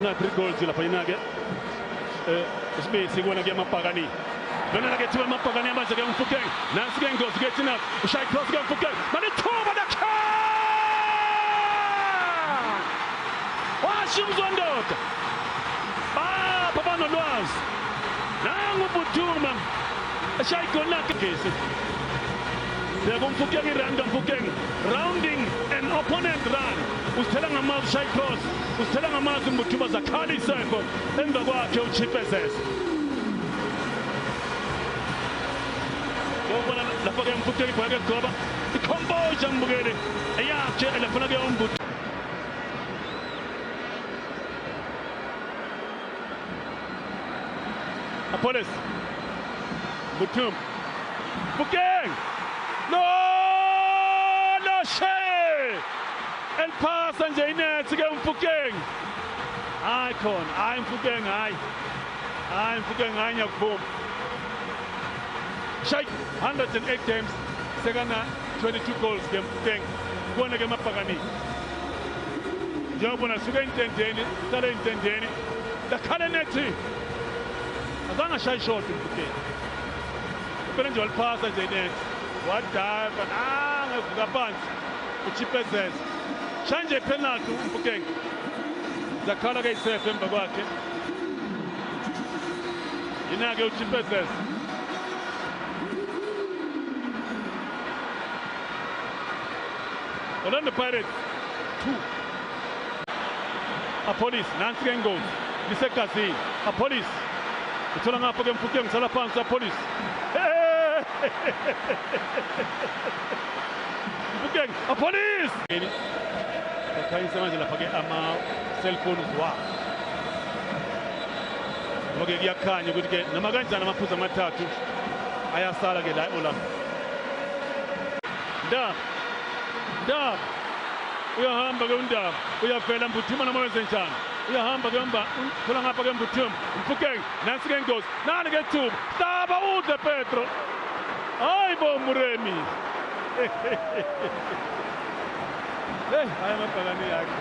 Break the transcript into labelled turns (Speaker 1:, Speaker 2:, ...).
Speaker 1: Na 3 goals lapha inake isibesi kubona ke Mapakani lona ke thiwa Mapakani manje ke uMfukeng nansi ke ingozi ke thina ushaya cross ke uMfukeng malithuba lakha washo umzondoda bapha banolwazi nangu uButhuma ashaya igoli lakhe ngesi Mfukeng iranda Mfukeng rounding an opponent run usithela ngamazi ushaya cross usithela ngamazi uMbuthuma zakhala isembo emva kwakhe uChipezes yobona lapha ke Mfukeng ibhola ke goba ikhomboja mbukeli eyakhe elafuna ke uMbuthuma Apollos Mbuthuma Mfukeng no she el pasa nje inethi ke uMfukeng hayi khona hayi Mfukeng hayi Mfukeng hayi ngiyakuvuma shay 108 games sekana 22 goals ke Mfukeng kubona ke Mapakani njengoba suka intendeni sala intendeni lakhala nethi azange shay shot Mfukeng kuphela nje walipasa nje inethi wadava nangevuka phansi uChipezes shanje penalty uMfukeng zakhala ke isef emva kwakhe inake uChipezes Orlando Pirates 2 Apollos nansi ke goals lisegazini Apollos uthola ngapha ke Mfukeng sala phansi Apollos Mfukeng Apollos bakhanyisa manje lapha ke ama cellphones wa ngoke kuyakhanya ukuthi ke noma kanjani amaphuzu amathathu ayasala ke la Olam Ndaba uyahamba ke uNdaba uyavela Mbuthuma noma wenze njani uyahamba ke mba thola ngapha ke Mbuthuma Mfukeng nansi ke ingozi nani ke thuba hlaba udle Petro hayi bo Muremi hey hayi Mapakani yakhe